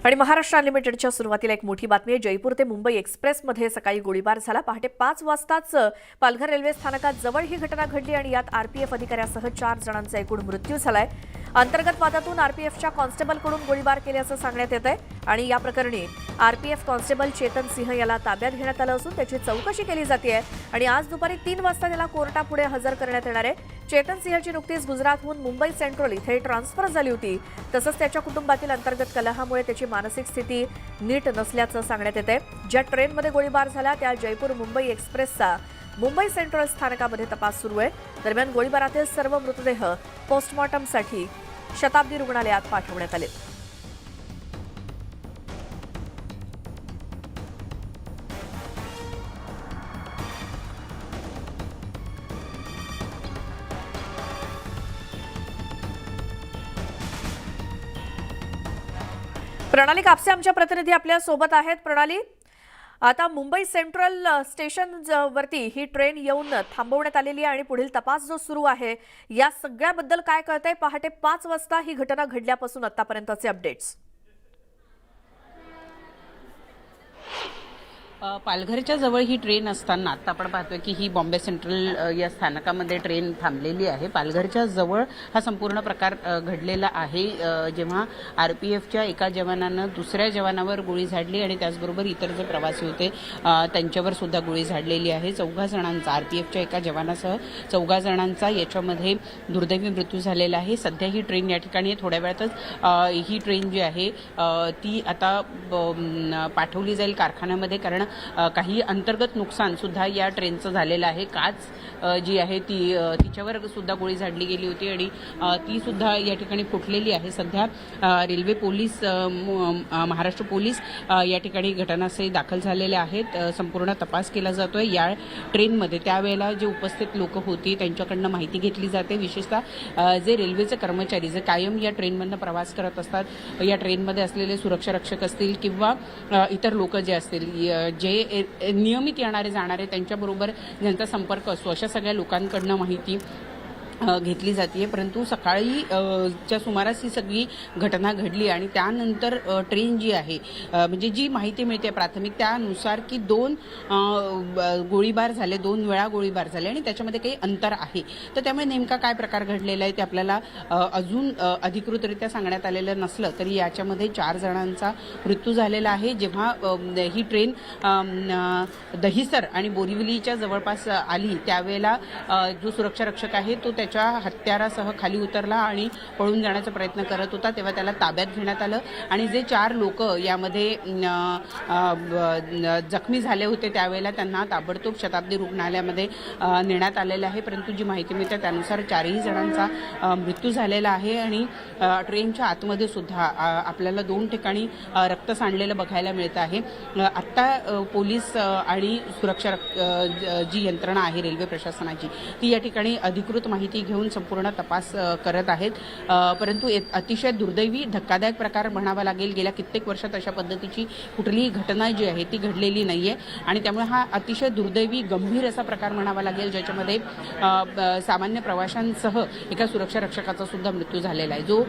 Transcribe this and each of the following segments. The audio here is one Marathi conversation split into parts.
आणि महाराष्ट्र अनलिमिटेडच्या सुरुवातीला एक मोठी बातमी आहे। जयपूर ते मुंबई एक्सप्रेसमध्ये सकाळी गोळीबार झाला। पहाटे 5 वाजताच पालघर रेल्वे स्थानकात जवळ ही घटना घडली आणि यात आरपीएफ अधिकाऱ्यासह 4 जणांचा एकूण मृत्यू झालाय। अंतर्गत वादातून आरपीएफच्या कॉन्स्टेबलकडून गोळीबार केल्याचं सांगण्यात येत आहे आणि या प्रकरणी आरपीएफ कॉन्स्टेबल चेतन सिंह याला ताब्यात घेण्यात आलं असून त्याची चौकशी केली जाते आणि आज दुपारी 3 वाजता त्याला कोर्टापुढे हजर करण्यात येणार आहे। चेतन सिंहची नुकतीच गुजरातहून मुंबई सेंट्रल इथे ट्रान्सफर झाली होती। तसंच त्याच्या कुटुंबातील अंतर्गत कलहामुळे त्याची मानसिक स्थिती नीट नसल्याचं सांगण्यात येते। ज्या ट्रेनमध्ये गोळीबार झाला त्या जयपूर मुंबई एक्सप्रेसचा मुंबई सेंट्रल स्थानकामध्ये तपास सुरू आहे। दरम्यान गोळीबारातील सर्व मृतदेह पोस्टमॉर्टमसाठी शताब्दी रुग्णालयात पाठवण्यात आले। प्रणाली कापसे आमच्या प्रतिनिधी आपल्या सोबत आहेत। प्रणाली, आता मुंबई सेंट्रल स्टेशन वरती ही ट्रेन येऊन थांबवण्यात आलेली आहे आणि पुढील तपास जो सुरू आहे या सगळ्याबद्दल काय कळतंय? पहाटे 5 वाजता ही घटना घडल्यापासून आतापर्यंतचे अपडेट्स। पालघरच्या जवळ ही ट्रेन असताना आता आपण पाहतोय की ही बॉम्बे सेंट्रल या स्थानकामध्ये ट्रेन थांबलेली आहे। पालघरच्या जवळ हा संपूर्ण प्रकार घडलेला आहे, जेव्हा आरपीएफच्या एका जवानानं दुसऱ्या जवानावर गोळी झाडली आणि त्याचबरोबर इतर जे प्रवासी होते त्यांच्यावर सुद्धा गोळी झाडलेली आहे। 4 जणांचा, आरपीएफच्या एका जवानासह 4 जणांचा याच्यामध्ये दुर्दैवी मृत्यू झालेला आहे। सध्या ही ट्रेन या ठिकाणी थोड्या वेळातच ही ट्रेन जी आहे ती आता पाठवली जाईल कारखान्यामध्ये, कारण काही अंतर्गत नुकसान सुद्धा या ट्रेनचं झालेलं आहे। काच जी आहे तिच्यावर सुद्धा गोळी झाडली गेली होती आणि ती सुद्धा या ठिकाणी फुटलेली आहे। सध्या रेल्वे पोलीस, महाराष्ट्र पोलीस या ठिकाणी घटनास्थळी दाखल झालेले आहेत। संपूर्ण तपास केला जातोय। या ट्रेनमध्ये त्यावेळेला जे उपस्थित लोक होती त्यांच्याकडनं माहिती घेतली जाते। विशेषतः जे रेल्वेचे कर्मचारी जे कायम या ट्रेनमधनं प्रवास करत असतात, या ट्रेनमध्ये असलेले सुरक्षा रक्षक असतील किंवा इतर लोक जे असतील, जे नियमित येणारे जाणारे त्यांच्याबरोबर ज्यांचा संपर्क असतो, अशा सगळ्या लोकांकडनं माहिती घेतली जाते। परंतु सकाळी च्या सुमारास ही सगळी घटना घडली आणि त्यानंतर ट्रेन जी आहे, म्हणजे जी माहिती मिळते प्राथमिक त्यानुसार की 2 गोळीबार झाले, 2 वेळा गोळीबार झाले आणि त्याच्यामध्ये काही अंतर आहे। तर त्यामुळे नेमका काय प्रकार घडलेला आहे ते आपल्याला अजून अधिकृतरित्या सांगण्यात आलेलं नसलं तरी याच्यामध्ये 4 जणांचा मृत्यू झालेला आहे। जेव्हा ही ट्रेन दहिसर आणि बोरिवलीच्या जवळपास आली त्यावेळेला जो सुरक्षा रक्षक आहे तो त्याच्या हत्यारासह खाली उतरला आणि पळून जाण्याचा प्रयत्न करत होता, तेव्हा त्याला ताब्यात घेण्यात आलं आणि जे 4 लोक यामध्ये जखमी झाले होते त्यावेळेला त्यांना ताबडतोब शताब्दी रुग्णालयामध्ये नेण्यात आलेलं आहे। परंतु जी माहिती मिळते त्यानुसार 4ही जणांचा मृत्यू झालेला आहे आणि ट्रेनच्या आतमध्ये सुद्धा आपल्याला 2 ठिकाणी रक्त सांडलेलं बघायला मिळतं आहे। आत्ता पोलीस आणि सुरक्षा जी यंत्रणा आहे रेल्वे प्रशासनाची ती या ठिकाणी अधिकृत माहिती घेऊन संपूर्ण तपास करत आहेत। परंतु अतिशय दुर्दैवी धक्कादायक प्रकार म्हणावा लागेल। गेल्या कित्येक वर्षात अशा पद्धतीची कुठलीही घटना जी आहे ती घडलेली नाहीये आणि त्यामुळे हा अतिशय दुर्दैवी गंभीर असा प्रकार म्हणावा लागेल, ज्याच्यामध्ये सामान्य प्रवाशांसह एका सुरक्षा रक्षकाचा सुद्धा मृत्यू झालेला आहे। जो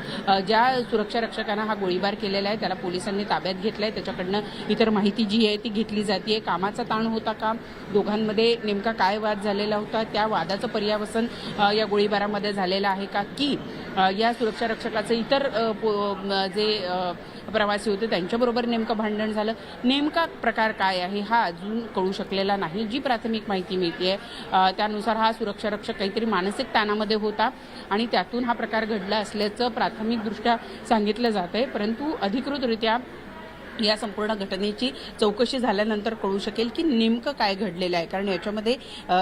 ज्या सुरक्षा रक्षकांना हा गोळीबार केलेला आहे त्याला पोलिसांनी ताब्यात घेतलाय, त्याच्याकडनं इतर माहिती जी आहे ती घेतली जाते। कामाचा ताण होता का, दोघांमध्ये नेमका काय वाद झालेला होता, त्या वादाचं पर्यावसन या गोळीबारामध्ये झालेलं आहे का, की या सुरक्षा रक्षकाचं इतर जे प्रवासी होते त्यांच्याबरोबर नेमकं भांडण झालं, नेमका प्रकार काय आहे हा अजून कळू शकलेला नाही। जी प्राथमिक माहिती मिळते त्यानुसार हा सुरक्षा रक्षक काहीतरी मानसिक ताणामध्ये होता आणि त्यातून हा प्रकार घडला असल्याचं प्राथमिकदृष्ट्या सांगितलं जात आहे। परंतु अधिकृतरित्या या संपूर्ण घटनेची चौकशी झाल्यानंतर कळू शकेल की नेमकं काय घडलेलं आहे, कारण याच्यामध्ये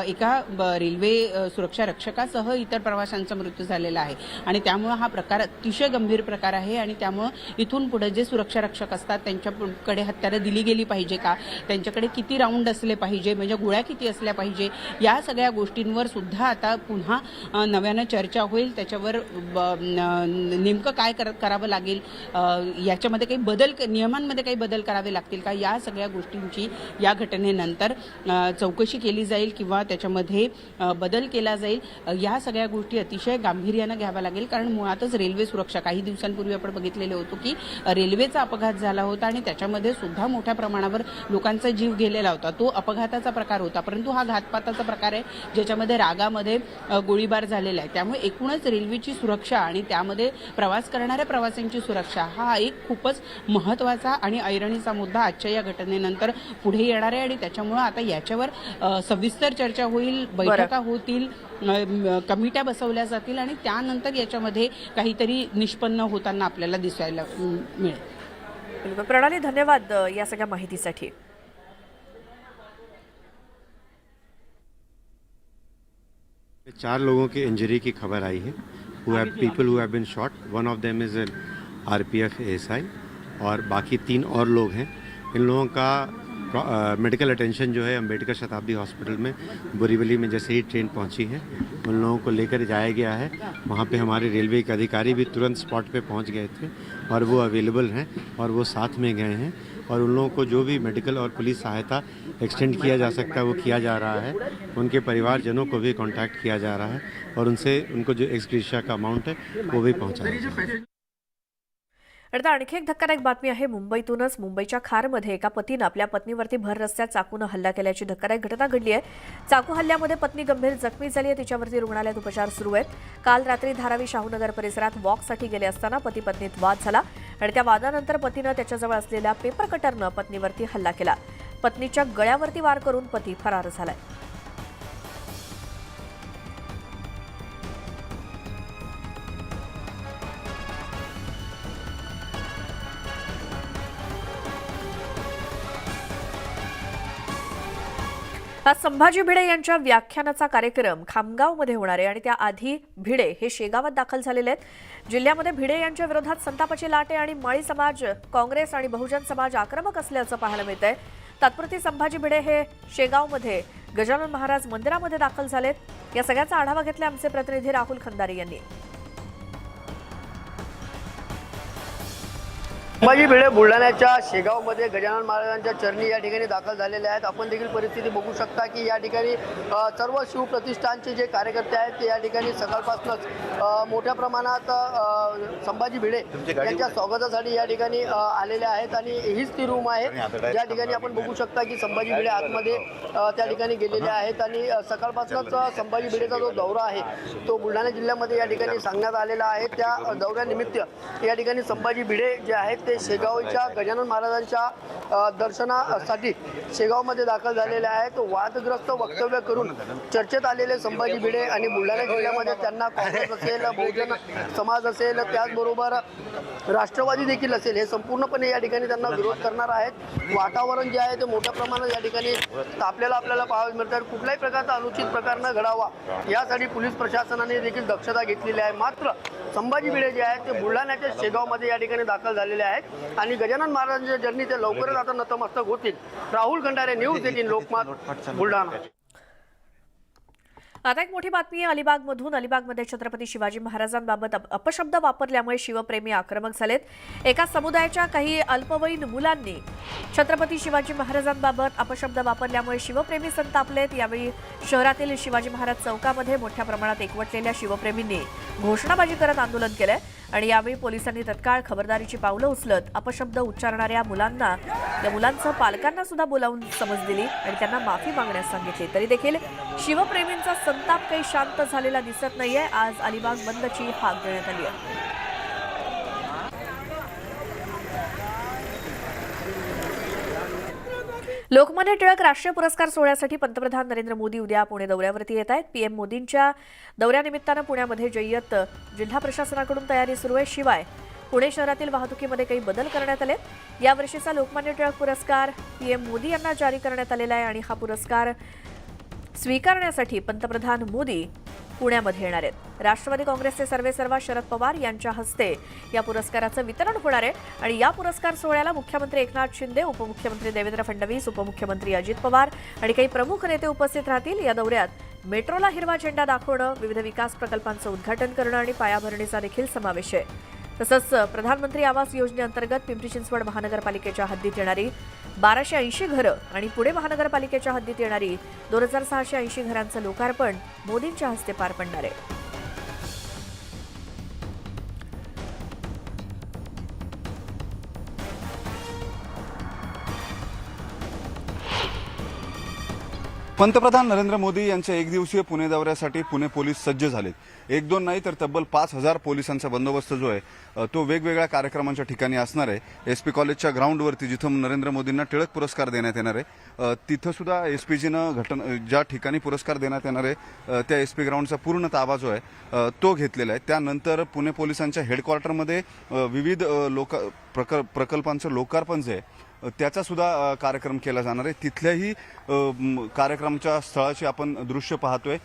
एका रेल्वे सुरक्षा रक्षकासह इतर प्रवाशांचा मृत्यू झालेला आहे आणि त्यामुळे हा प्रकार अतिशय गंभीर प्रकार आहे आणि त्यामुळे इथून पुढे जे सुरक्षा रक्षक असतात त्यांच्याकडे हत्यारं दिली गेली पाहिजे का, त्यांच्याकडे किती राऊंड असले पाहिजे, म्हणजे गोळ्या किती असल्या पाहिजे, या सगळ्या गोष्टींवर सुद्धा आता पुन्हा नव्यानं चर्चा होईल। त्याच्यावर नेमकं काय करावं लागेल, याच्यामध्ये काही बदल, नियमांमध्ये काही बदल करावे लागतील का, या सगळ्या गोष्टींची या घटनेनंतर चौकशी केली जाईल किंवा त्याच्यामध्ये बदल केला जाईल. या सगळ्या गोष्टी अतिशय गांभीर्यानं घ्याव्या लागेल, कारण मुळातच रेल्वे सुरक्षा, काही दिवसांपूर्वी आपण बघितलेले होतो की रेल्वेचा अपघात झाला होता आणि त्याच्यामध्ये सुद्धा मोठ्या प्रमाणावर लोकांचा जीव गेलेला होता. तो अपघाताचा प्रकार होता, परंतु हा घातपाताचा प्रकार आहे ज्याच्यामध्ये रागामध्ये गोळीबार झालेला आहे. त्यामुळे एकूणच रेल्वेची सुरक्षा आणि त्यामध्ये प्रवास करणाऱ्या प्रवाशांची सुरक्षा हा एक खूपच महत्त्वाचा आणि ऐरणीचा मुद्दा आजच्या या घटनेनंतर पुढे येणार आहे. आणि त्याच्यामुळे आता याच्यावर सविस्तर चर्चा होईल, बैठका होतील, कमिट्या बसवल्या जातील आणि त्यानंतर याच्यामध्ये काहीतरी निष्पन्न होताना आपल्याला दिसायला मिळेल. प्रणाली, धन्यवाद या सगळ्या माहितीसाठी. चार लोगों की इंजरी की खबर आई है. People who have been shot. One of them is an RPF ASI और बाकी 3 और लोग हैं. इन लोगों का मेडिकल अटेंशन जो है अम्बेडकर शताब्दी हॉस्पिटल में बोरीवली में जैसे ही ट्रेन पहुंची है उन लोगों को लेकर जाया गया है. वहां पे हमारे रेलवे के अधिकारी भी तुरंत स्पॉट पे पहुंच गए थे और वो अवेलेबल हैं और वो साथ में गए हैं और उन लोगों को जो भी मेडिकल और पुलिस सहायता एक्सटेंड किया जा सकता है वो किया जा रहा है. उनके परिवारजनों को भी कांटेक्ट किया जा रहा है और उनसे उनको जो एक्सग्रेशिया का अमाउंट है वो भी पहुंचाया जा रहा है. आता आणखी एक धक्कादायक बातमी आहे. मुंबईतूनच मुंबईच्या खारमध्ये एका पतीनं आपल्या पत्नीवरती भर रस्त्यात चाकूनं हल्ला केल्याची धक्कादायक घटना घडली आहे. चाकू हल्ल्यामध्ये पत्नी गंभीर जखमी झाली आहे. तिच्यावरती रुग्णालयात उपचार सुरू आहेत. काल रात्री धारावी शाहूनगर परिसरात वॉकसाठी गेले असताना पती पत्नीत वाद झाला आणि त्या वादानंतर पतीनं त्याच्याजवळ असलेल्या पेपर कटरनं पत्नीवरती हल्ला केला. पत्नीच्या गळ्यावरती वार करून पती फरार झालाय. आज संभाजी भिडे यांच्या व्याख्यानाचा कार्यक्रम खामगावमध्ये होणार आहे आणि त्याआधी भिडे हे शेगावात दाखल झालेले आहेत. जिल्ह्यामध्ये भिडे यांच्या विरोधात संतापाची लाट आहे आणि माळी समाज, काँग्रेस आणि बहुजन समाज आक्रमक असल्याचं पाहायला मिळतंय. तात्पुरती संभाजी भिडे हे शेगावमध्ये गजानन महाराज मंदिरामध्ये दाखल झालेत. या सगळ्याचा आढावा घेतला आमचे प्रतिनिधी राहुल खंदारे यांनी. संभाजी भिडे बुलढाण्याच्या शेगावमध्ये गजानन महाराजांच्या चरणी या ठिकाणी दाखल झालेले आहेत. आपण देखील परिस्थिती बघू शकता की या ठिकाणी सर्व शिवप्रतिष्ठानचे जे कार्यकर्ते आहेत ते या ठिकाणी सकाळपासूनच मोठ्या प्रमाणात संभाजी भिडे यांच्या स्वागतासाठी या ठिकाणी आलेले आहेत आणि हीच ती रूम आहे ज्या ठिकाणी आपण बघू शकता की संभाजी भिडे आतमध्ये त्या ठिकाणी गेलेले आहेत आणि सकाळपासूनच संभाजी भिडेचा जो दौरा आहे तो बुलढाणा जिल्ह्यामध्ये या ठिकाणी सांगण्यात आलेला आहे. त्या दौऱ्यानिमित्त या ठिकाणी संभाजी भिडे जे आहेत ते शेगावच्या गजानन महाराजांच्या दर्शनासाठी शेगावमध्ये दाखल झालेले आहेत. वादग्रस्त वक्तव्य करून चर्चेत आलेले संभाजी भिडे आणि बुलढाणा जिल्ह्यामध्ये त्यांना काँग्रेस असेल, बहुजन समाज असेल, त्याचबरोबर राष्ट्रवादी देखील असेल, हे संपूर्णपणे या ठिकाणी त्यांना विरोध करणार आहेत. वातावरण जे आहे ते मोठ्या प्रमाणात या ठिकाणी आपल्याला पाहायला मिळतात. कुठल्याही प्रकारचा अनुचित प्रकार न घडावा यासाठी पोलीस प्रशासनाने देखील दक्षता घेतलेली आहे. मात्र संभाजी भिडे जे आहेत ते बुलढाण्याच्या शेगावमध्ये या ठिकाणी दाखल झालेले आहेत आणि गजानन महाराजांच्या जर्नी ते लवकरच आता नतमस्तक होतील. राहुल खंडारे, न्यूज 18 लोकमत, बुलढाणा. आता एक मोठी बातमी आहे अलिबागमधून. अलिबागमध्ये छत्रपती शिवाजी महाराजांबाबत अपशब्द वापरल्यामुळे शिवप्रेमी आक्रमक झालेत. एका समुदायाच्या काही अल्पवयीन मुलांनी छत्रपती शिवाजी महाराजांबाबत अपशब्द वापरल्यामुळे शिवप्रेमी संतापलेत. यावेळी शहरातील शिवाजी महाराज चौकामध्ये मोठ्या प्रमाणात एकवटलेल्या शिवप्रेमींनी घोषणाबाजी करत आंदोलन केलंय आणि यावेळी पोलिसांनी तत्काळ खबरदारीची पावलं उचलत अपशब्द उच्चारणाऱ्या मुलांना, या मुलांचं पालकांना सुद्धा बोलावून समज दिली आणि त्यांना माफी मागण्यास सांगितले. तरी देखील शिवप्रेमींचा संताप काही शांत झालेला दिसत नाहीये. आज अलिबाग बंदची हाक देण्यात आली आहे. लोकमान्य टिळक राष्ट्रीय पुरस्कार सोहळ्यासाठी पंतप्रधान नरेंद्र मोदी उद्या पुणे दौऱ्यावरती येत आहेत. पीएम मोदींच्या दौऱ्यानिमित्तानं पुण्यामध्ये जय्यत जिल्हा प्रशासनाकडून तयारी सुरू आहे. शिवाय पुणे शहरातील वाहतुकीमध्ये काही बदल करण्यात आले. यावर्षीचा लोकमान्य टिळक पुरस्कार पीएम मोदी यांना जारी करण्यात आलेला आहे आणि हा पुरस्कार स्वीकारण्यासाठी पंतप्रधान मोदी पुण्यामध्ये येणार आहेत. राष्ट्रवादी काँग्रेसचे सर्वेसर्वा शरद पवार यांच्या हस्ते या पुरस्काराचं वितरण होणार आहे आणि या पुरस्कार सोहळ्याला मुख्यमंत्री एकनाथ शिंदे, उपमुख्यमंत्री देवेंद्र फडणवीस, उपमुख्यमंत्री अजित पवार आणि काही प्रमुख नेते उपस्थित राहतील. या दौऱ्यात मेट्रोला हिरवा झेंडा दाखवणं, विविध विकास प्रकल्पांचं उद्घाटन करणं आणि पायाभरणीचा देखील समावेश आहे. तसंच प्रधानमंत्री आवास योजनेअंतर्गत पिंपरी चिंचवड महानगरपालिकेच्या हद्दीत येणारी 1280 घरं आणि पुणे महानगरपालिकेच्या हद्दीत येणारी 2680 घरांचं लोकार्पण मोदींच्या हस्ते पार पडणार आहे. पंतप्रधान नरेंद्र मोदी यांच्या एकदिवसीय पुणे दौऱ्यासाठी पुणे पोलीस सज्ज झालेत. एक दोन नाही तर तब्बल 5000 पोलिसांचा बंदोबस्त जो आहे तो वेगवेगळ्या कार्यक्रमांच्या ठिकाणी असणार आहे. एसपी कॉलेजच्या ग्राउंडवरती जिथं नरेंद्र मोदींना टिळक पुरस्कार देण्यात येणार आहे तिथं सुद्धा एसपीजीनं ज्या ठिकाणी पुरस्कार देण्यात येणार आहे त्या एसपी ग्राउंडचा पूर्ण ताबा जो आहे तो घेतलेला आहे. त्यानंतर पुणे पोलिसांच्या हेडक्वार्टरमध्ये विविध प्रकल्पांचं लोकार्पण जे आहे त्याचा सुद्धा कार्यक्रम केला जाणार आहे. तिथल्याही कार्यक्रमाच्या स्थळाची आपण दृश्य पाहतोय.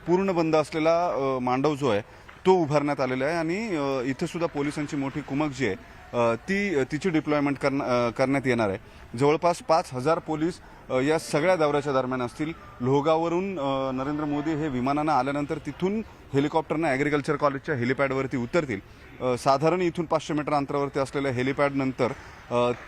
पूर्ण बंद असलेला मांडव जो आहे तो उभारण्यात आलेला आहे आणि इथे सुद्धा पोलिसांची मोठी कुमक जी आहे तिची डिप्लॉयमेंट करण्यात येणार आहे. जवळपास 5000 पोलीस या सगळ्या दौऱ्याच्या दरम्यान असतील. लोहगाववरून नरेंद्र मोदी हे विमानानं आल्यानंतर तिथून हेलिकॉप्टरनं ॲग्रिकल्चर कॉलेजच्या हेलिपॅडवरती उतरतील. साधारण इथून 500 मीटर अंतरावरती असलेल्या हेलिपॅडनंतर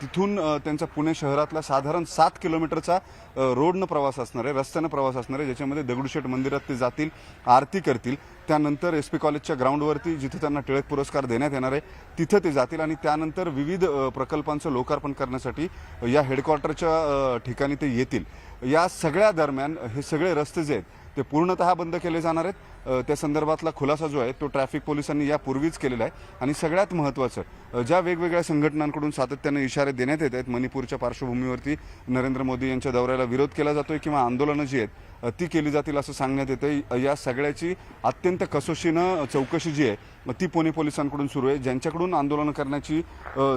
तिथून त्यांचा पुणे शहरातला साधारण 7 किलोमीटरचा रोडनं प्रवास असणार आहे, रस्त्यानं प्रवास असणार आहे, ज्याच्यामध्ये दगडूशेठ मंदिरात ते जातील, आरती करतील. त्यानंतर एसपी कॉलेजच्या ग्राउंडवरती जिथे त्यांना टिळक पुरस्कार देण्यात येणार आहे तिथं ते जातील आणि त्यानंतर विविध प्रकल्पांचं लोकार्पण करण्यासाठी या हेडक्वार्टरच्या ठिकाणी ते येतील. या सगळ्या दरम्यान हे सगळे रस्ते जे आहेत ते पूर्णतः बंद केले जाणार आहेत. त्या संदर्भातला खुलासा जो आहे तो ट्रॅफिक पोलिसांनी यापूर्वीच केलेला आहे. आणि सगळ्यात महत्त्वाचं ज्या वेगवेगळ्या संघटनांकडून सातत्याने इशारे देण्यात येत आहेत मणिपूरच्या पार्श्वभूमीवरती नरेंद्र मोदी यांच्या दौऱ्याला विरोध केला जातोय किंवा आंदोलनं जी आहेत ती केली जातील असं सांगण्यात येतं. या सगळ्याची अत्यंत कसोशीनं चौकशी जी आहे ती पुणे पोलिसांकडून सुरू आहे. ज्यांच्याकडून आंदोलनं करण्याची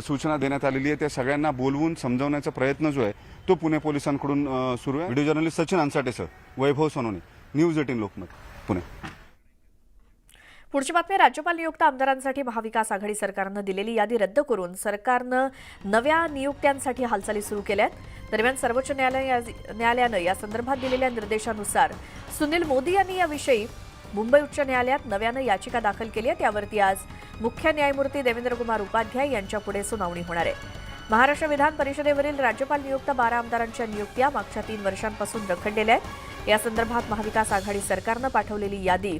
सूचना देण्यात आलेली आहे त्या सगळ्यांना बोलवून समजावण्याचा प्रयत्न जो आहे तो पुणे पोलिसांकडून सुरू आहे. व्हिडिओ जर्नलिस्ट सचिन अन्साटेसह वैभव सोनोनी, न्यूज 18 लोकमत, पुणे. पुढची बातमी. राज्यपाल नियुक्त आमदारांसाठी महाविकास आघाडी सरकारनं दिलेली यादी रद्द करून सरकारनं नव्या नियुक्त्यांसाठी हालचाली सुरू केल्या आहेत. दरम्यान सर्वोच्च न्यायालयानं या संदर्भात दिलेल्या निर्देशानुसार सुनील मोदी यांनी याविषयी मुंबई उच्च न्यायालयात नव्यानं याचिका दाखल केली आहे. त्यावरती आज मुख्य न्यायमूर्ती देवेंद्र कुमार उपाध्याय यांच्यापुढे सुनावणी होणार आहे. महाराष्ट्र विधान परिषदेवरील राज्यपाल नियुक्त 12 आमदारांच्या नियुक्त्या मागच्या 3 वर्षांपासून रखडलेल्या आहेत. या संदर्भात महाविकास आघाडी सरकारनं पाठवलेली यादी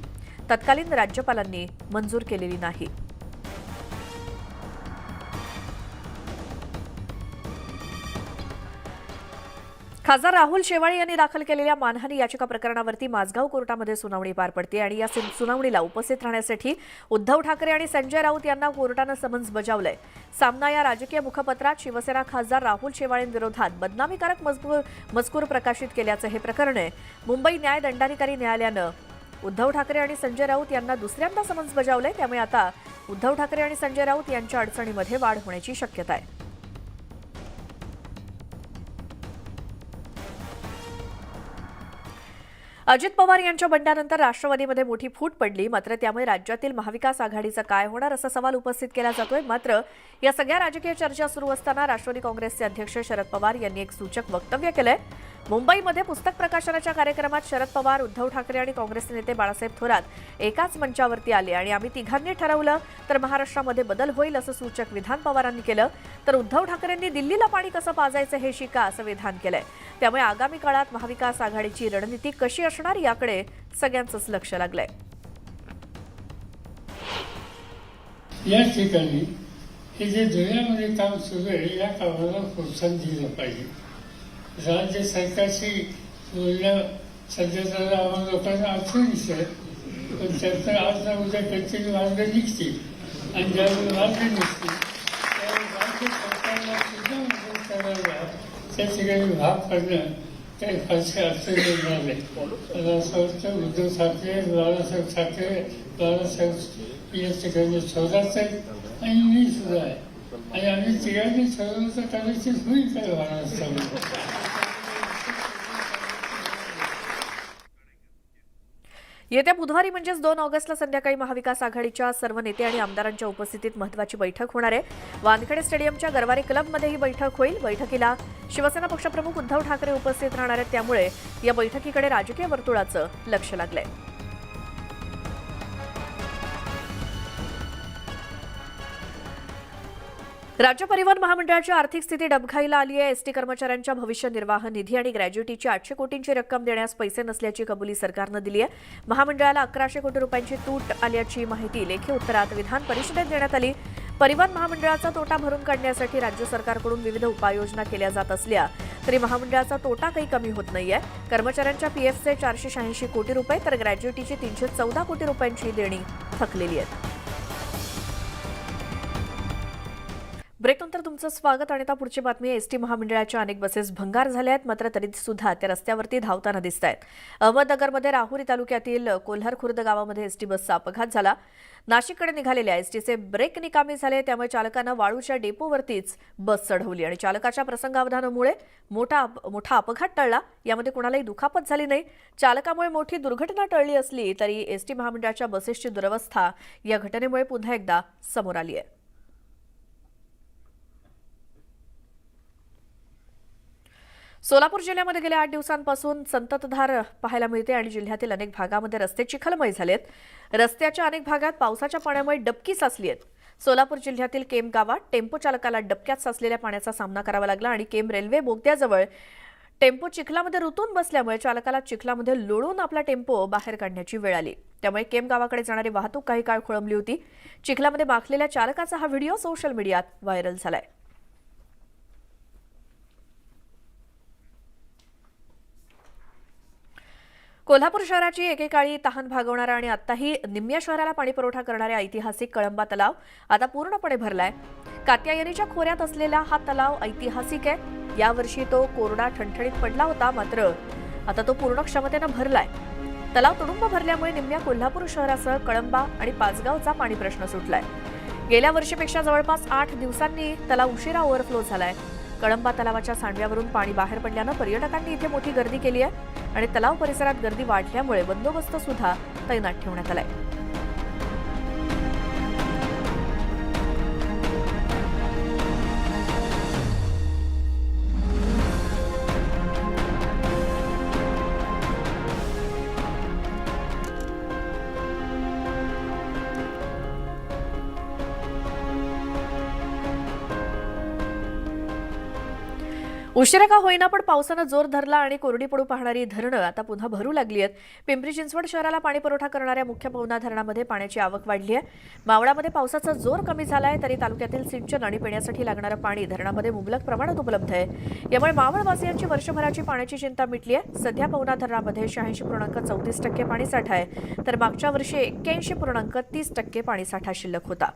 तत्कालीन राज्यपालांनी मंजूर केलेली नाही. खासदार राहुल शेवाळे यांनी दाखल केलेल्या मानहानी याचिका प्रकरणावरती माझगाव कोर्टामध्ये सुनावणी पार पडते आणि या सुनावणीला उपस्थित राहण्यासाठी उद्धव ठाकरे आणि संजय राऊत यांना कोर्टानं समन्स बजावलंय. सामना या राजकीय मुखपत्रात शिवसेना खासदार राहुल शेवाळेंविरोधात बदनामीकारक मजकूर प्रकाशित केल्याचं हे प्रकरण आहे. मुंबई न्याय दंडाधिकारी न्यायालयानं उद्धव ठाकरे आणि संजय राऊत यांना दुसऱ्यांदा समन्स बजावलंय. त्यामुळे आता उद्धव ठाकरे आणि संजय राऊत यांच्या अडचणीमध्ये वाढ होण्याची शक्यता आहे. अजित पवार यांच्या बंडानंतर राष्ट्रवादीमध्ये मोठी फूट पडली. मात्र त्यामुळे राज्यातील महाविकास आघाडीचं काय होणार असा सवाल उपस्थित केला जातोय. मात्र या सगळ्या राजकीय चर्चा सुरू असताना राष्ट्रवादी काँग्रेसचे अध्यक्ष शरद पवार यांनी एक सूचक वक्तव्य केलंय. मुंबईमध्ये पुस्तक प्रकाशनाच्या कार्यक्रमात शरद पवार, उद्धव ठाकरे आणि काँग्रेसचे नेते बाळासाहेब थोरात एकाच मंचावरती आले आणि आम्ही तिघांनी ठरवलं तर महाराष्ट्रामध्ये बदल होईल असं सूचक विधान पवारांनी केलं. तर उद्धव ठाकरेंनी दिल्लीला पाणी कसं पाजायचं हे शिका असं विधान केलंय. त्यामुळे आगामी काळात महाविकास आघाडीची रणनीती कशी असणार याकडे सगळ्यांचंच लक्ष लागलंय. या ठिकाणी हे जे जुन्यामध्ये काम सुरू आहे या कामाला प्रोत्साहन दिलं पाहिजे. राज्य सरकारशी बोलण्या सध्याचा आम्हाला लोकांना अडचणीच आहे. पण त्याचं आज ना उद्या काहीतरी मार्ग निघतील आणि ज्यावेळी मार्ग निघतील त्यावेळी राज्य सरकारला सुद्धा मदत करायला त्या ठिकाणी भाग पडणं काही फारशी अडचण येणार नाही. मला असं वाटतं उद्धव ठाकरे, बाळासाहेब ठाकरे, बाळासाहेब या ठिकाणी थोरात आहेत आणि मी सुद्धा आहे आणि आम्ही तिघांनी ठरवलं तर कदाचित होईल काय महाराष्ट्रामध्ये. येत्या बुधवारी म्हणजेच 2 ऑगस्टला संध्याकाळी महाविकास आघाडीच्या सर्व नेते आणि आमदारांच्या उपस्थितीत महत्त्वाची बैठक होणार आहे. वानखेडे स्टेडियमच्या गरवारे क्लबमध्ये ही बैठक होईल. बैठकीला शिवसेना पक्षप्रमुख उद्धव ठाकरे उपस्थित राहणार आहेत. त्यामुळे या बैठकीकडे राजकीय वर्तुळाचं लक्ष लागलंय. राज्य परिवहन महामंडळाची आर्थिक स्थिती डबघाईला आली आहे. एसटी कर्मचाऱ्यांच्या भविष्य निर्वाह निधी आणि ग्रॅज्युटीची 800 कोटींची रक्कम देण्यास पैसे नसल्याची कबुली सरकारनं दिली आहे. महामंडळाला 1100 कोटी रुपयांची तूट आल्याची माहिती लेखी उत्तरात विधान परिषदेत देण्यात आली. परिवहन महामंडळाचा तोटा भरून काढण्यासाठी राज्य सरकारकडून विविध उपाययोजना केल्या जात असल्या तरी महामंडळाचा तोटा काही कमी होत नाहीये. कर्मचाऱ्यांच्या पीएफचे 486 कोटी रुपये तर ग्रॅज्युटीची 314 कोटी रुपयांची देणी थकलेली आहेत. ब्रेकनंतर तुमचं स्वागत आणि आता पुढची बातमी. एसटी महामंडळाच्या अनेक बसेस भंगार झाल्या आहेत, मात्र तरी सुद्धा त्या रस्त्यावरती धावताना दिसत आहेत. अहमदनगरमध्ये राहुरी तालुक्यातील कोल्हार खुर्द गावामध्ये एसटी बसचा अपघात झाला. नाशिककडे निघालेल्या एसटीचे ब्रेक निकामी झाले, त्यामुळे चालकानं वाळूच्या डेपोवरतीच बस चढवली आणि चालकाच्या प्रसंगावधानामुळे मोठा अपघात टळला. यामध्ये कुणालाही दुखापत झाली नाही. चालकामुळे मोठी दुर्घटना टळली असली तरी एसटी महामंडळाच्या बसेसची दुरवस्था या घटनेमुळे पुन्हा एकदा समोर आली आहे. सोलापूर जिल्ह्यामध्ये गेल्या 8 दिवसांपासून संततधार पाहायला मिळते आणि जिल्ह्यातील अनेक भागामध्ये रस्ते चिखलमय झालेत. रस्त्याच्या अनेक भागात पावसाच्या पाण्यामुळे डबकी साचली आहेत. सोलापूर जिल्ह्यातील केम गावात टेम्पो चालकाला डबक्यात साचलेल्या पाण्याचा सामना करावा लागला आणि केम रेल्वे बोगद्याजवळ टेम्पो चिखलामध्ये रुतून बसल्यामुळे चालकाला चिखलामध्ये लोळून आपला टेम्पो बाहेर काढण्याची वेळ आली. त्यामुळे केम गावाकडे जाणारी वाहतूक काही काळ खोळंबली होती. चिखलामध्ये माखलेल्या चालकाचा हा व्हिडिओ सोशल मीडियात व्हायरल झालाय. कोल्हापूर शहराची एकेकाळी तहान भागवणारा आणि आत्ताही निम्म्या शहराला पाणीपुरवठा करणारा ऐतिहासिक कळंबा तलाव आता पूर्णपणे भरलाय. कात्यायनीच्या खोऱ्यात असलेला हा तलाव ऐतिहासिक आहे. यावर्षी तो कोरडा ठणठणीत पडला होता, मात्र आता तो पूर्ण क्षमतेनं भरलाय. तलाव तुडुंब भरल्यामुळे निम्म्या कोल्हापूर शहरासह कळंबा आणि पाचगावचा पाणी प्रश्न सुटलाय. गेल्या वर्षीपेक्षा जवळपास 8 दिवसांनी तलाव उशिरा ओव्हरफ्लो झालाय. कळंबा तलावाच्या सांडव्यावरून पाणी बाहेर पडल्यानं पर्यटकांनी इथे मोठी गर्दी केली आहे आणि तलाव परिसरात गर्दी वाढल्यामुळे बंदोबस्त सुद्धा तैनात ठेवण्यात आलाय. उशिरा का होईना पण पावसानं जोर धरला आणि कोरडी पडू पाहणारी धरणं आता पुन्हा भरू लागली आहेत. पिंपरी चिंचवड शहराला पाणी पुरवठा करणाऱ्या मुख्य पवना धरणामध्ये पाण्याची आवक वाढली आहे. मावळामध्ये पावसाचा जोर कमी झालाय तरी तालुक्यातील सिंचन आणि पिण्यासाठी लागणारं पाणी धरणामध्ये मुबलक प्रमाणात उपलब्ध आहे. यामुळे मावळवासियांची वर्षभराची पाण्याची चिंता मिटली आहे. सध्या पवना धरणामध्ये 86.34% पाणीसाठा आहे तर मागच्या वर्षी 81.30% पाणीसाठा शिल्लक होता.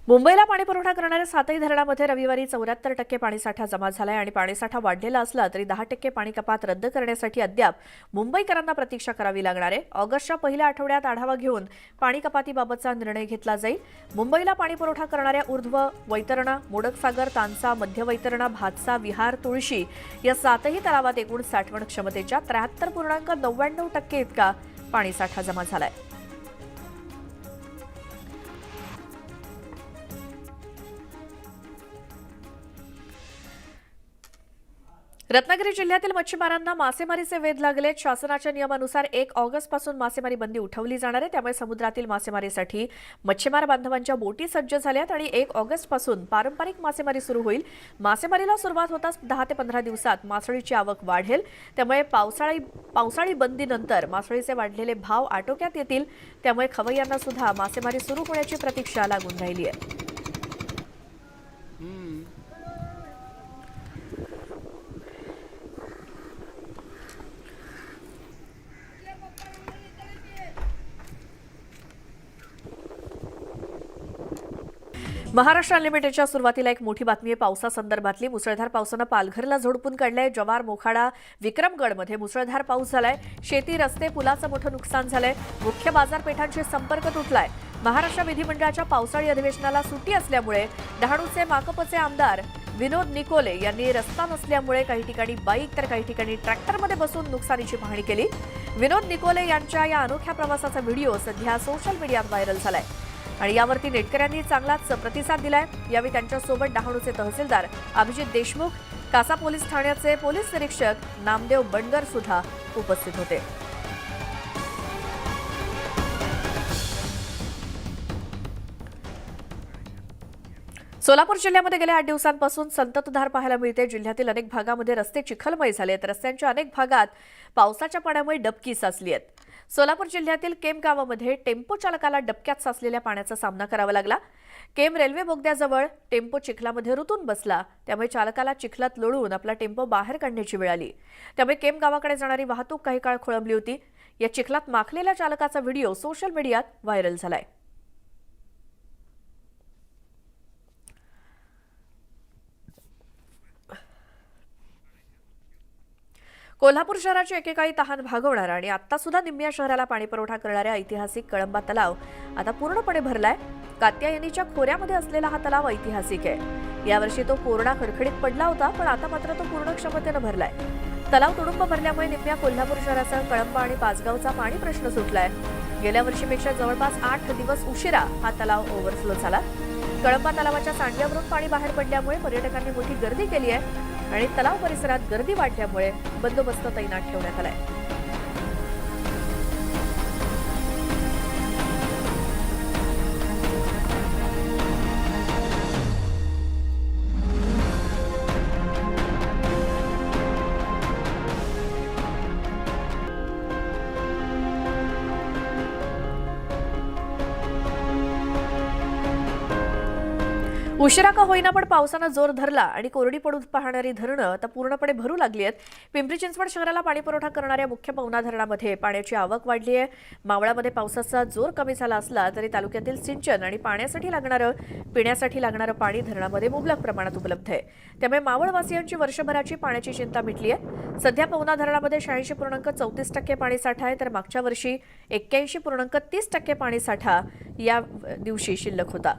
मुंबईला पाणीपुरवठा करणाऱ्या 7ही धरणामध्ये रविवारी 74% पाणीसाठा जमा झालाय आणि पाणीसाठा वाढलेला असला तरी 10% पाणी कपात रद्द करण्यासाठी अद्याप मुंबईकरांना प्रतीक्षा करावी लागणार आहे. ऑगस्टच्या पहिल्या आठवड्यात आढावा घेऊन पाणी कपातीबाबतचा निर्णय घेतला जाईल. मुंबईला पाणीपुरवठा करणाऱ्या ऊर्ध्व वैतरणा, मोडकसागर, तानसा, मध्य वैतरणा, भातसा, विहार, तुळशी या 7ही तलावात एकूण साठवण क्षमतेच्या 73.99% इतका पाणीसाठा जमा झालाय. रत्नागिरी जिल्ह्यातील मच्छीमारांना मासेमारीचे वेध लागलेत. शासनाच्या नियमानुसार 1 ऑगस्टपासून मासेमारी बंदी उठवली जाणार आहे. त्यामुळे समुद्रातील मासेमारीसाठी मच्छीमार बांधवांच्या बोटी सज्ज झाल्यात आणि 1 ऑगस्टपासून पारंपरिक मासेमारी सुरू होईल. मासेमारीला सुरुवात होताच 10 ते 15 दिवसात मासळीची आवक वाढेल. त्यामुळे पावसाळी बंदीनंतर मासळीचे वाढलेले भाव आटोक्यात येतील. त्यामुळे खवय्यांना सुद्धा मासेमारी सुरू होण्याची प्रतीक्षा लागून राहिली आहे. महाराष्ट्र अनलिमिटेडच्या सुरुवातीला एक मोठी बातमी आहे. पावसासंदर्भातली मुसळधार पावसानं पालघरला झोडपून काढलंय. जव्हार, मोखाडा, विक्रमगडमध्ये मुसळधार पाऊस झालाय. शेती, रस्ते, पुलाचं मोठं नुकसान झालंय. मुख्य बाजारपेठांशी संपर्क तुटलाय. महाराष्ट्र विधिमंडळाच्या पावसाळी अधिवेशनाला सुट्टी असल्यामुळे डहाणूचे माकपचे आमदार विनोद निकोले यांनी रस्ता नसल्यामुळे काही ठिकाणी बाईक तर काही ठिकाणी ट्रॅक्टरमध्ये बसून नुकसानीची पाहणी केली. विनोद निकोले यांच्या या अनोख्या प्रवासाचा व्हिडिओ सध्या सोशल मीडियात व्हायरल झालाय आणि यावरती नेटकऱ्यांनी चांगलाच प्रतिसाद दिलाय. यावेळी त्यांच्यासोबत डहाणूचे तहसीलदार अभिजित देशमुख, कासा पोलीस ठाण्याचे पोलीस निरीक्षक नामदेव बंडगर सुद्धा उपस्थित होते. सोलापूर जिल्ह्यामध्ये गेल्या 8 दिवसांपासून संततधार पाहायला मिळते. जिल्ह्यातील अनेक भागामध्ये रस्ते चिखलमय झाले आहेत. रस्त्यांच्या अनेक भागात पावसाच्या पाण्यामुळे डबकी साचली आहेत. सोलापूर जिल्ह्यातील केम गावामध्ये टेम्पो चालकाला डबक्यात साचलेल्या पाण्याचा सामना करावा लागला. केम रेल्वे बोगद्याजवळ टेम्पो चिखलामध्ये रुतून बसला. त्यामुळे चालकाला चिखलात लोळून आपला टेम्पो बाहेर काढण्याची वेळ आली. त्यामुळे केम गावाकडे जाणारी वाहतूक काही काळ खोळंबली होती. या चिखलात माखलेल्या चालकाचा व्हिडिओ सोशल मीडियात व्हायरल झालाय. कोल्हापूर शहराची एकेकाळी तहान भागवणारा आणि आता सुद्धा निम्म्या शहराला पाणीपुरवठा करणाऱ्या ऐतिहासिक कळंबा तलाव आता पूर्णपणे भरलाय. कात्यायनीच्या खोऱ्यामध्ये असलेला हा तलाव ऐतिहासिक आहे. यावर्षी तो कोरडा खडखडीत पडला होता, पण आता मात्र तो पूर्ण क्षमतेनं भरलाय. तलाव तुडुंब भरल्यामुळे निम्म्या कोल्हापूर शहरासह कळंबा आणि पाचगावचा पाणी प्रश्न सुटलाय. गेल्या वर्षीपेक्षा जवळपास 8 दिवस उशिरा हा तलाव ओव्हरफ्लो झाला. कळंबा तलावाच्या सांडव्यावरून पाणी बाहेर पडल्यामुळे पर्यटकांनी मोठी गर्दी केली आहे आणि तलाव परिसरात गर्दी वाढल्यामुळे बंदोबस्त तैनात ठेवण्यात आलाय. उशिरा का होईना पण पावसानं जोर धरला आणि कोरडी पडून पाहणारी धरणं आता पूर्णपणे भरू लागली आहेत. पिंपरी चिंचवड शहराला पाणीपुरवठा करणाऱ्या मुख्य पवना धरणामध्ये पाण्याची आवक वाढली आहे. मावळामध्ये पावसाचा जोर कमी झाला असला तरी तालुक्यातील सिंचन आणि पिण्यासाठी लागणारं पाणी धरणामध्ये मुबलक प्रमाणात उपलब्ध आहे. त्यामुळे मावळवासियांची वर्षभराची पाण्याची चिंता मिटली आहे. सध्या पवना धरणामध्ये 86.34% पाणीसाठा आहे, तर मागच्या वर्षी 81.30% पाणीसाठा या दिवशी शिल्लक होता.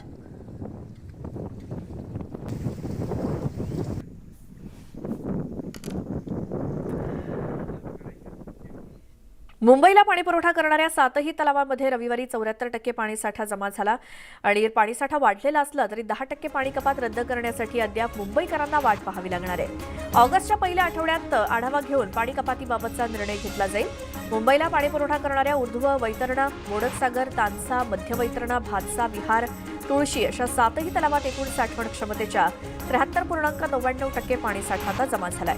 मुंबईला पाणीपुरवठा करणाऱ्या 7ही तलावांमध्ये रविवारी 74% पाणीसाठा जमा झाला आणि पाणीसाठा वाढलेला असला तरी 10% पाणी कपात रद्द करण्यासाठी अद्याप मुंबईकरांना वाट पाहावी लागणार आहे. ऑगस्टच्या पहिल्या आठवड्यात आढावा घेऊन पाणी कपातीबाबतचा निर्णय घेतला जाईल. मुंबईला पाणीपुरवठा करणाऱ्या उर्ध्व वैतरणा, मोडकसागर, तानसा, मध्य वैतरणा, भातसा, विहार, तुळशी अशा 7ही तलावात एकूण साठवण क्षमतेच्या 73.99% पाणीसाठा आता जमा झालाय.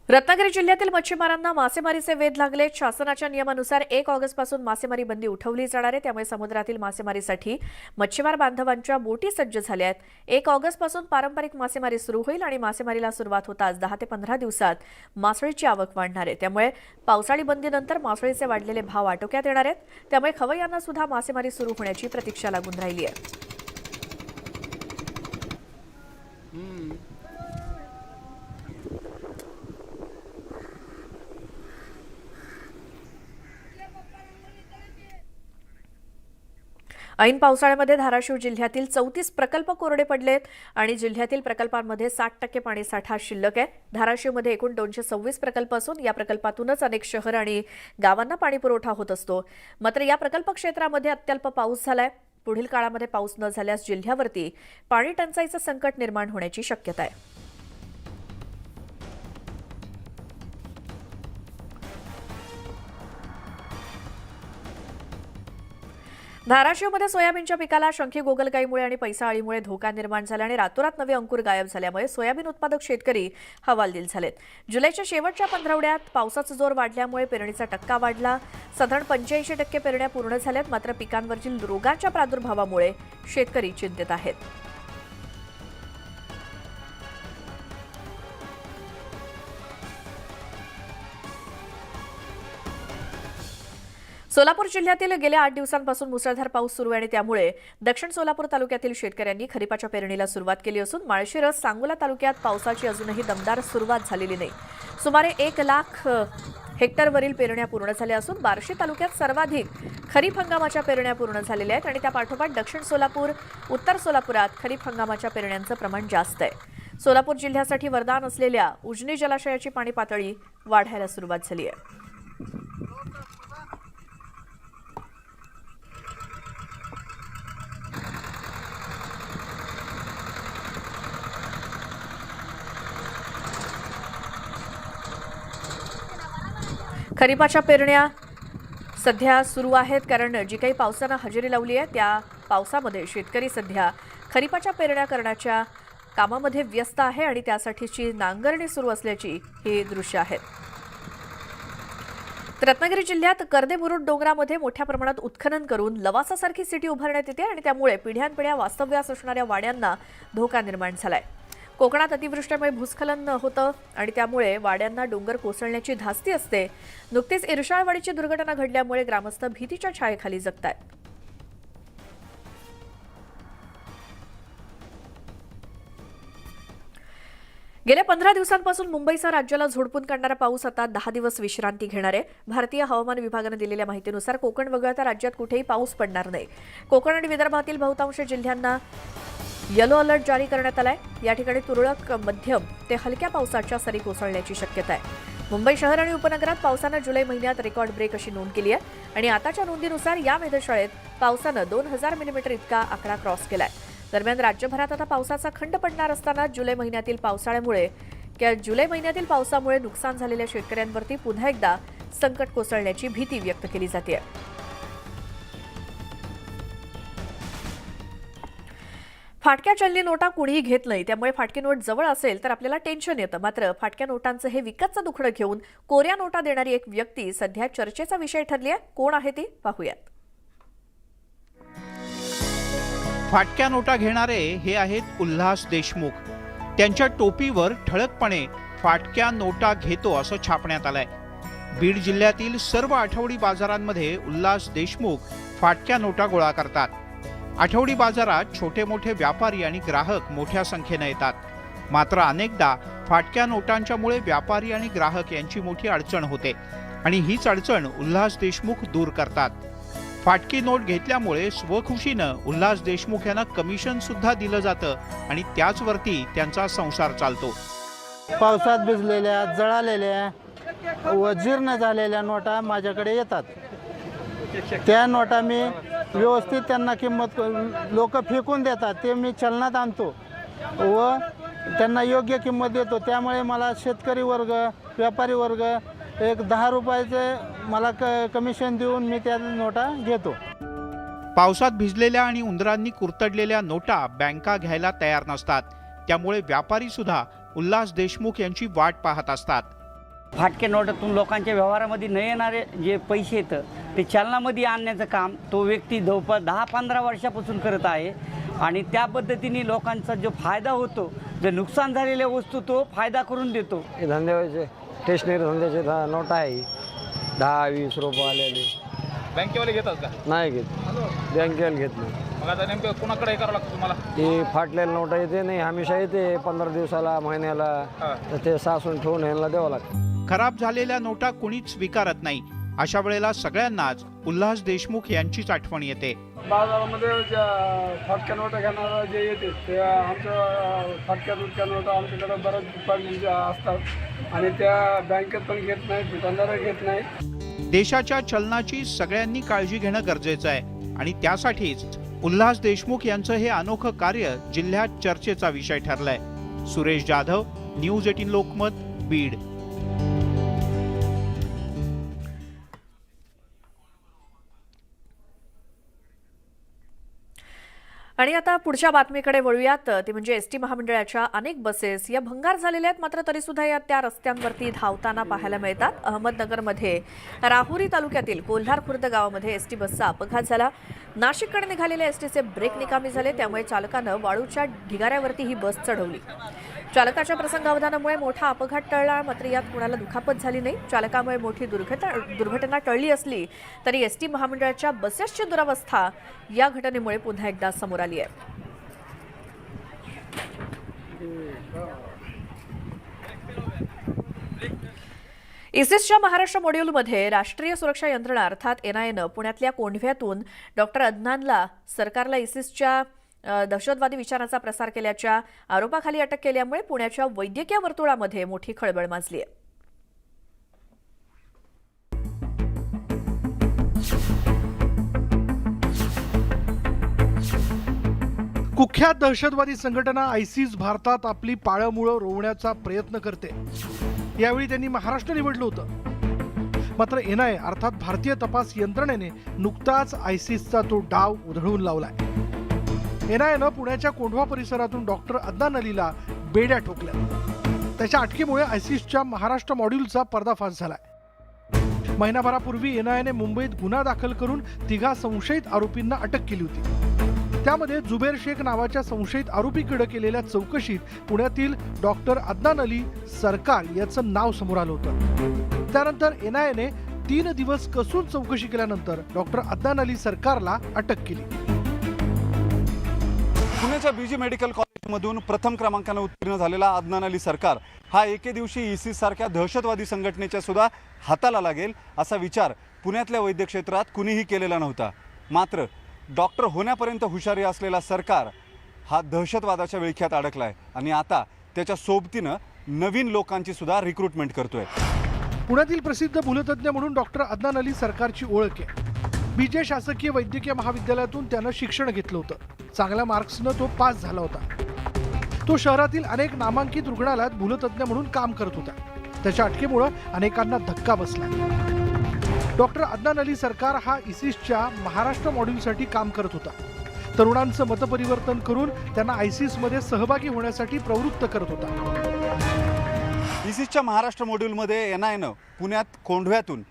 रत्नागिरी जिल्ह्यातील मच्छीमारांना मासेमारीचे वेध लागले. शासनाच्या नियमानुसार 1 ऑगस्टपासून मासेमारी बंदी उठवली जाणार आहे. त्यामुळे समुद्रातील मासेमारीसाठी मच्छीमार बांधवांच्या बोटी सज्ज झाल्या आहेत. 1 ऑगस्टपासून पारंपरिक मासेमारी सुरू होईल आणि मासेमारीला सुरुवात होताच 10 ते 15 दिवसात मासळीची आवक वाढणार आहे. त्यामुळे पावसाळी बंदीनंतर मासळीचे वाढलेले भाव आटोक्यात येणार आहेत. त्यामुळे खवय्यांना सुद्धा मासेमारी सुरू होण्याची प्रतीक्षा लागून राहिली आहे. ऐन पावसाळ्यामध्ये धाराशिव जिल्ह्यातील 34 प्रकल्प कोरडे पडलेत आणि जिल्ह्यातील प्रकल्पांमध्ये 60% पाणीसाठा शिल्लक आहे. धाराशिवमध्ये एकूण 226 प्रकल्प असून या प्रकल्पातूनच अनेक शहर आणि गावांना पाणीपुरवठा होत असतो. मात्र या प्रकल्प क्षेत्रामध्ये अत्यल्प पाऊस झालाय. पुढील काळामध्ये पाऊस न झाल्यास जिल्ह्यावरती पाणी टंचाईचं संकट निर्माण होण्याची शक्यता आहे. धाराशिवमध्ये सोयाबीनच्या पिकाला शंखी गोगलगाईमुळे आणि पैसा अळीमुळे धोका निर्माण झाला आणि रातोरात नवे अंकुर गायब झाल्यामुळे सोयाबीन उत्पादक शेतकरी हवालदिल झालेत. जुलैच्या शेवटच्या पंधरवड्यात पावसाचा जोर वाढल्यामुळे पेरणीचा टक्का वाढला. साधारण 85% पेरण्या पूर्ण झाल्यात. मात्र पिकांवरील रोगांच्या प्रादुर्भावामुळे शेतकरी चिंतित आहेत. सोलापूर जिल्ह्यातील गेल्या 8 दिवसांपासून मुसळधार पाऊस सुरू आहे आणि त्यामुळे दक्षिण सोलापूर तालुक्यातील शेतकऱ्यांनी खरीपाच्या पेरणीला सुरुवात केली असून माळशिरस, सांगोला तालुक्यात पावसाची अजूनही दमदार सुरुवात झालेली नाही. सुमारे 1 लाख हेक्टरवरील पेरण्या पूर्ण झाल्या असून बार्शी तालुक्यात सर्वाधिक खरीप हंगामाच्या पेरण्या पूर्ण झालेल्या आहेत आणि त्या पाठोपाठ दक्षिण सोलापूर, उत्तर सोलापुरात खरीप हंगामाच्या पेरण्यांचं प्रमाण जास्त आहे. सोलापूर जिल्ह्यासाठी वरदान असलेल्या उजनी जलाशयाची पाणी पातळी वाढायला सुरुवात झाली आहे. खरीपाच्या पेरण्या सध्या सुरू आहेत, कारण जी काही पावसानं हजेरी लावली आहे त्या पावसामध्ये शेतकरी सध्या खरीपाच्या पेरण्या करण्याच्या कामामध्ये व्यस्त आहे आणि त्यासाठीची नांगरणी सुरू असल्याची ही दृश्य आहेत. रत्नागिरी जिल्ह्यात कर्दे-मुरुड डोंगरामध्ये मोठ्या प्रमाणात उत्खनन करून लवासासारखी सिटी उभारण्यात येते आणि त्यामुळे पिढ्यानपिढ्या वास्तव्यास असणाऱ्या वाड्यांना धोका निर्माण झालाय. कोकणात अतिवृष्टीमुळे भूस्खलन होतं आणि त्यामुळे वाड्यांना डोंगर कोसळण्याची धास्ती असते. नुकतीच इरशाळवाडीची दुर्घटना घडल्यामुळे ग्रामस्थ भीतीच्या छायेखाली जगतायत. गेल्या 15 दिवसांपासून मुंबईसह राज्याला झोडपून काढणारा पाऊस आता 10 दिवस विश्रांती घेणार आहे. भारतीय हवामान विभागाने दिलेल्या माहितीनुसार कोकण वगळता राज्यात कुठेही पाऊस पडणार नाही. कोकण आणि विदर्भातील बहुतांश जिल्ह्यांना येलो अलर्ट जारी करण्यात आलाय. या ठिकाणी तुरळक मध्यम ते हलक्या पावसाच्या सरी कोसळण्याची शक्यता आहे. मुंबई शहर आणि उपनगरात पावसानं जुलै महिन्यात रेकॉर्ड ब्रेक अशी नोंद केली आहे आणि आताच्या नोंदीनुसार या वेधशाळेत पावसानं 2000 मिलीमीटर इतका आकडा क्रॉस केलाय. दरम्यान राज्यभरात आता पावसाचा खंड पडणार असताना जुलै महिन्यातील पावसामुळे नुकसान झालेल्या शेतकऱ्यांवरती पुन्हा एकदा संकट कोसळण्याची भीती व्यक्त केली जाते. फाटक्या चलनी नोटा कुणीही घेत नाही, त्यामुळे फाटकी नोट जवळ असेल तर आपल्याला टेन्शन येतं. मात्र फाटक्या नोटांचं हे विकतचं दुखणं घेऊन कोऱ्या नोटा देणारी एक व्यक्ती सध्या चर्चेचा विषय ठरली आहे. कोण आहे ती पाहूयात. फाटक्या नोटा घेणारे हे आहेत उल्हास देशमुख. त्यांच्या टोपीवर ठळकपणे फाटक्या नोटा घेतो असं छापण्यात आलंय. बीड जिल्ह्यातील सर्व आठवडी बाजारांमध्ये उल्हास देशमुख फाटक्या नोटा गोळा करतात. आठवडी बाजारात छोटे मोठे व्यापारी आणि ग्राहक मोठ्या संख्येने येतात. मात्र अनेकदा फाटक्या नोटांच्यामुळे व्यापारी आणि ग्राहक यांची मोठी अडचण होते आणि हीच अडचण उल्हास देशमुख दूर करतात. फाटकी नोट घेतल्यामुळे स्वखुशीनं उल्हास देशमुख यांना कमिशन सुद्धा दिलं जातं आणि त्याचवरती त्यांचा संसार चालतो. पावसात भिजलेल्या, जळालेल्या व जीर्ण झालेल्या नोटा माझ्याकडे येतात. त्या नोटा मी व्यवस्थित त्यांना किंमत लोक फेकून देतात, ते मी चलनात आणतो व त्यांना योग्य किंमत देतो. त्यामुळे मला शेतकरी वर्ग, व्यापारी वर्ग एक 10 रुपयाचे मला कमिशन देऊन मी त्या नोटा घेतो. पावसात भिजलेल्या आणि उंदरांनी कुरतडलेल्या नोटा बँका घ्यायला तयार नसतात. त्यामुळे व्यापारी सुद्धा उल्हास देशमुख यांची वाट पाहत असतात. फाटक्या नोटातून लोकांच्या व्यवहारामध्ये न येणारे जे पैसे येतं ते चलनामध्ये आणण्याचं काम तो व्यक्ती जवळपास 10-15 वर्षापासून करत आहे आणि त्या पद्धतीने लोकांचा जो फायदा होतो, जे नुकसान झालेल्या वस्तू तो फायदा करून देतो. हे धंद्याचे स्टेशनरी धंद्याचे नोटा आहे 10-20 रुपये आलेले. बँकेवाले घेतात का? नाही घेत, बँकेवाले घेत नाही. मग आता नेमकं कोणाकडे करावं लागतं तुम्हाला? ती फाटलेल्या नोटा येते नाही, हमेशा येते 15 दिवसाला, महिन्याला, तर ते सासून ठेवून यांना द्यावं लागतं. खराब झालेल्या नोटा कुणीच स्वीकारत नाही. अशा वेळेला सगळ्यांनाच उल्हास देशमुख यांचीच आठवण येते. बाजारामध्ये फाटक्या नोटा घेणारा जे येते ते आमच्या फाटक्या नोटा आमच्याकडे बऱ्याच डिपार्टमेंट असतात आणि त्या बँकेत पण घेत नाही, दुकानदार घेत नाही. देशाच्या चलनाची सगळ्यांनी काळजी घेणं गरजेचं आहे आणि त्यासाठीच उल्हास देशमुख यांचं हे अनोखं कार्य जिल्ह्यात चर्चेचा विषय ठरलाय. सुरेश जाधव, न्यूज 18 लोकमत, बीड. आणि आता पुढच्या बातमीकडे वळूयात. ते म्हणजे एसटी महामंडळाच्या अनेक बसेस या भंगार झालेल्या आहेत, मात्र तरीसुद्धा या त्या रस्त्यांवरती धावताना पाहायला मिळतात. अहमदनगरमध्ये राहुरी तालुक्यातील कोल्हार खुर्द गावामध्ये एसटी बसचा अपघात झाला. नाशिककडे निघालेल्या एसटीचे ब्रेक निकामी झाले, त्यामुळे चालकानं वाळूच्या ढिगाऱ्यावरती ही बस चढवली. चालकाच्या प्रसंगावधानामुळे मोठा अपघात टळला, मात्र यात कुणाला दुखापत झाली नाही. चालकामुळे मोठी दुर्घटना टळली असली तरी एसटी महामंडळाच्या बसेसची दुरवस्था या घटनेमुळे पुन्हा एकदा समोर आली आहे. इसिसच्या महाराष्ट्र मॉड्यूलमध्ये राष्ट्रीय सुरक्षा यंत्रणा अर्थात NIAनं पुण्यातल्या कोंढव्यातून डॉक्टर अदनानला सरकारला इसिसच्या दहशतवादी विचारांचा प्रसार केल्याच्या आरोपाखाली अटक केल्यामुळे पुण्याच्या वैद्यकीय वर्तुळामध्ये मोठी खळबळ माजली आहे. कुख्यात दहशतवादी संघटना आयसिस भारतात आपली पाळंमुळं रोवण्याचा प्रयत्न करते. यावेळी त्यांनी महाराष्ट्र निवडलं होतं. मात्र एनआयए अर्थात भारतीय तपास यंत्रणेने नुकताच आयसिसचा तो डाव उधळून लावलाय। एनआयएनं पुण्याच्या कोंढवा परिसरातून डॉक्टर अदनान अलीला बेड्या ठोकल्या। त्याच्या अटकेमुळे आयसिसच्या महाराष्ट्र मॉड्यूलचा पर्दाफाश झालाय। महिनाभरापूर्वी एनआयएने मुंबईत गुन्हा दाखल करून 3 संशयित आरोपींना अटक केली होती। त्यामध्ये जुबेर शेख नावाच्या संशयित आरोपीकडे केलेल्या चौकशीत पुण्यातील डॉक्टर अदनान अली सरकार याचं नाव समोर आलं होतं। त्यानंतर एनआयएने 3 दिवस कसून चौकशी केल्यानंतर डॉक्टर अदनान अली सरकारला अटक केली। पुण्याच्या बीजी मेडिकल कॉलेजमधून प्रथम क्रमांकाने उत्तीर्ण झालेला अदनान अली सरकार हा एके दिवशी ISIS सारख्या दहशतवादी संघटनेच्या सुद्धा हाताला लागेल असा विचार पुण्यातल्या वैद्यक क्षेत्रात कुणीही केलेला नव्हता। मात्र डॉक्टर होण्यापर्यंत हुशारी असलेला सरकार हा दहशतवादाच्या विळख्यात अडकलाय आणि आता त्याच्या सोबतीनं नवीन लोकांची सुद्धा रिक्रुटमेंट करतोय। पुण्यातील प्रसिद्ध भूलतज्ञ म्हणून डॉक्टर अदनान अली सरकारची ओळख आहे। बीजे शासकीय वैद्यकीय महाविद्यालयातून त्यानं शिक्षण घेतलं होतं। चांगल्या मार्क्सनं तो पास झाला होता। तो शहरातील अनेक नामांकित रुग्णालयात भूलतज्ञ म्हणून काम करत होता। त्याच्या अटकेमुळे अनेकांना धक्का बसला। डॉक्टर अदनान अली सरकार हा ISISच्या महाराष्ट्र मॉड्यूलसाठी काम करत होता। तरुणांचं मतपरिवर्तन करून त्यांना आयसिसमध्ये सहभागी होण्यासाठी प्रवृत्त करत होता। ISISच्या महाराष्ट्र मॉड्यूलमध्ये एनआयएनं पुण्यात कोंढव्यातून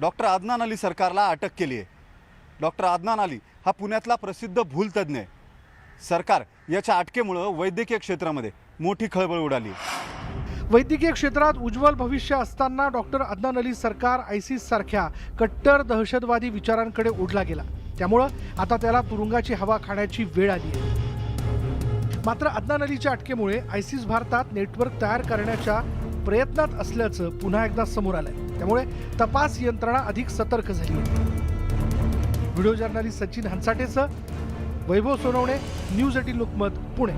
डॉक्टर अदनान अली सरकारला अटक केली आहे। डॉक्टर अदनान अली हा पुण्यातला प्रसिद्ध भूलतज्ञ आहे। सरकार याच्या अटकेमुळे वैद्यकीय क्षेत्रामध्ये मोठी खळबळ उडाली। वैद्यकीय क्षेत्रात उज्ज्वल भविष्य असताना डॉक्टर अदनान अली सरकार आयसिस सारख्या कट्टर दहशतवादी विचारांकडे ओढला गेला। त्यामुळं आता त्याला तुरुंगाची हवा खाण्याची वेळ आली आहे। मात्र अदनान अलीच्या अटकेमुळे आयसिस भारतात नेटवर्क तयार करण्याच्या प्रयत्नात असल्याचं पुन्हा एकदा समोर आलंय। त्यामुळे तपास यंत्रणा अधिक सतर्क झाली आहे। व्हिडिओ जर्नलिस्ट सचिन हंसाटेसह वैभव सोनवणे, न्यूज 18 लोकमत, पुणे।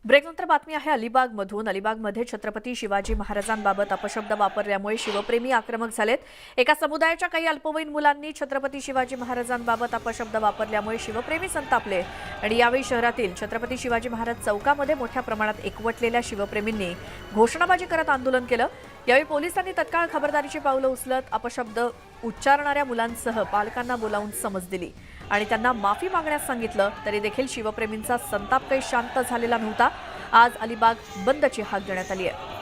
ब्रेकनंतर बातमी आहे अलिबागमधून। अलिबागमध्ये छत्रपती शिवाजी महाराजांबाबत अपशब्द वापरल्यामुळे शिवप्रेमी आक्रमक झालेत। एका समुदायाच्या काही अल्पवयीन मुलांनी छत्रपती शिवाजी महाराजांबाबत अपशब्द वापरल्यामुळे शिवप्रेमी संतापले आणि यावेळी शहरातील छत्रपती शिवाजी महाराज चौकामध्ये मोठ्या प्रमाणात एकवटलेल्या शिवप्रेमींनी घोषणाबाजी करत आंदोलन केलं। यावेळी पोलिसांनी तत्काळ खबरदारीची पावलं उचलत अपशब्द उच्चारणाऱ्या मुलांसह पालकांना बोलावून समज दिली आणि त्यांना माफी मागण्यास सांगितलं। तरी देखील शिवप्रेमींचा संताप काही शांत झालेला नव्हता। आज अलिबाग बंदची हाक देण्यात आली आहे।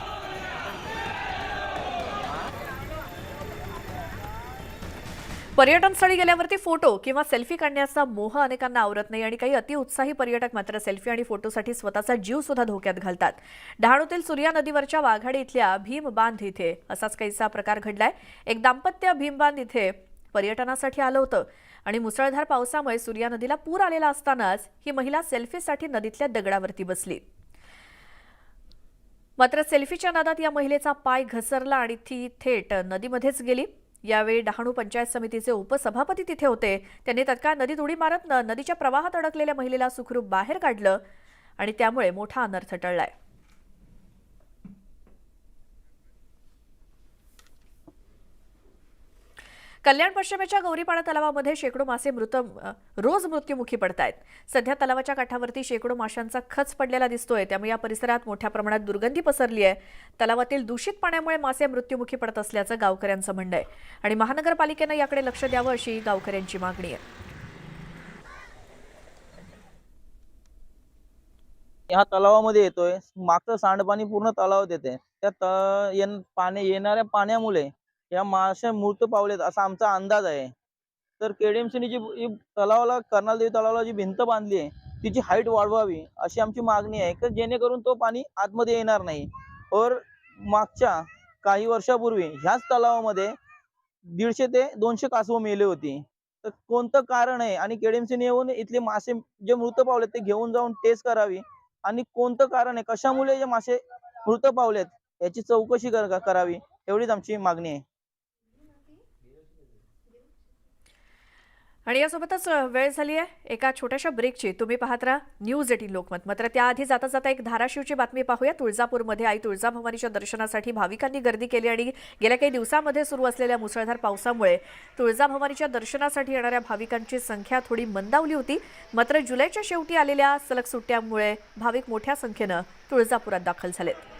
पर्यटनस्थळी गेल्यावरती फोटो किंवा सेल्फी काढण्याचा मोह अनेकांना आवरत नाही आणि काही अतिउत्साही पर्यटक मात्र सेल्फी आणि फोटोसाठी स्वतःचा जीव सुद्धा धोक्यात घालतात। डहाणूतील सूर्या नदीवरच्या वाघाडी इथल्या भीमबांध इथे असाच काहीसा प्रकार घडलाय। एक दाम्पत्य भीमबांध इथे पर्यटनासाठी आलं होतं आणि मुसळधार पावसामुळे सूर्या नदीला पूर आलेला असतानाच ही महिला सेल्फीसाठी नदीतल्या दगडावरती बसली। मात्र सेल्फीच्या नादात या महिलेचा पाय घसरला आणि ती थेट नदीमध्येच गेली। यावेळी डहाणू पंचायत समितीचे उपसभापती तिथे होते। त्यांनी तत्काळ नदीत उडी मारत नदीच्या प्रवाहात अडकलेल्या महिलेला सुखरूप बाहेर काढलं आणि त्यामुळे मोठा अनर्थ टळलाय। कल्याण पश्चिमेच्या गौरीपाडा तलावामध्ये शेकडो मासे रोज मृत्युमुखी पडतायत। सध्या तलावाच्या काठावरती शेकडो माशांचा खच पडलेला दिसतोय। त्यामुळे या परिसरात मोठ्या प्रमाणात दुर्गंधी पसरली आहे। तलावातील दूषित पाण्यामुळे मासे मृत्युमुखी पडत असल्याचं गावकऱ्यांचं म्हणणं आहे आणि महानगरपालिकेनं याकडे लक्ष द्यावं अशी गावकऱ्यांची मागणी आहे। ह्या तलावामध्ये येतोय, मागचं सांडपाणी पूर्ण तलावात येते। त्या येणाऱ्या पाण्यामुळे या मासे मृत पावलेत असा आमचा अंदाज आहे। तर केडीएमसीने जी तलावाला कर्नालदेवी तलावाला जी भिंत बांधली आहे तिची हाईट वाढवावी अशी आमची मागणी आहे की जेणेकरून तो पाणी आतमध्ये येणार नाही। और मागच्या काही वर्षापूर्वी ह्याच तलावामध्ये 150 ते 200 कासव मेले होती। तर कोणतं कारण आहे आणि केडीएमसीने येऊन इथले मासे जे मृत पावलेत ते घेऊन जाऊन टेस्ट करावी आणि कोणतं कारण आहे, कशामुळे जे मासे मृत पावलेत याची चौकशी करावी एवढीच आमची मागणी आहे। आणि यासोबतच वेळ झाली आहे एका छोट्याशा ब्रेकची। तुम्ही पाहत राहा न्यूज 18 लोकमत। मात्र त्याआधी जाता जाता एक धाराशिवची बातमी पाहूया। तुळजापूरमध्ये आई तुळजाभवानीच्या दर्शनासाठी भाविकांनी गर्दी केली आणि गेल्या काही दिवसांमध्ये सुरू असलेल्या मुसळधार पावसामुळे तुळजाभवानीच्या दर्शनासाठी येणाऱ्या भाविकांची संख्या थोडी मंदावली होती। मात्र जुलैच्या शेवटी आलेल्या सलग सुट्ट्यांमुळे भाविक मोठ्या संख्येनं तुळजापुरात दाखल झालेत।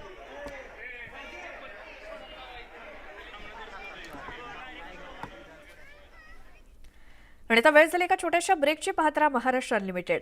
आणि आता वेळ झाली एका छोट्याशा ब्रेकची. पाहत राहा महाराष्ट्र अनलिमिटेड.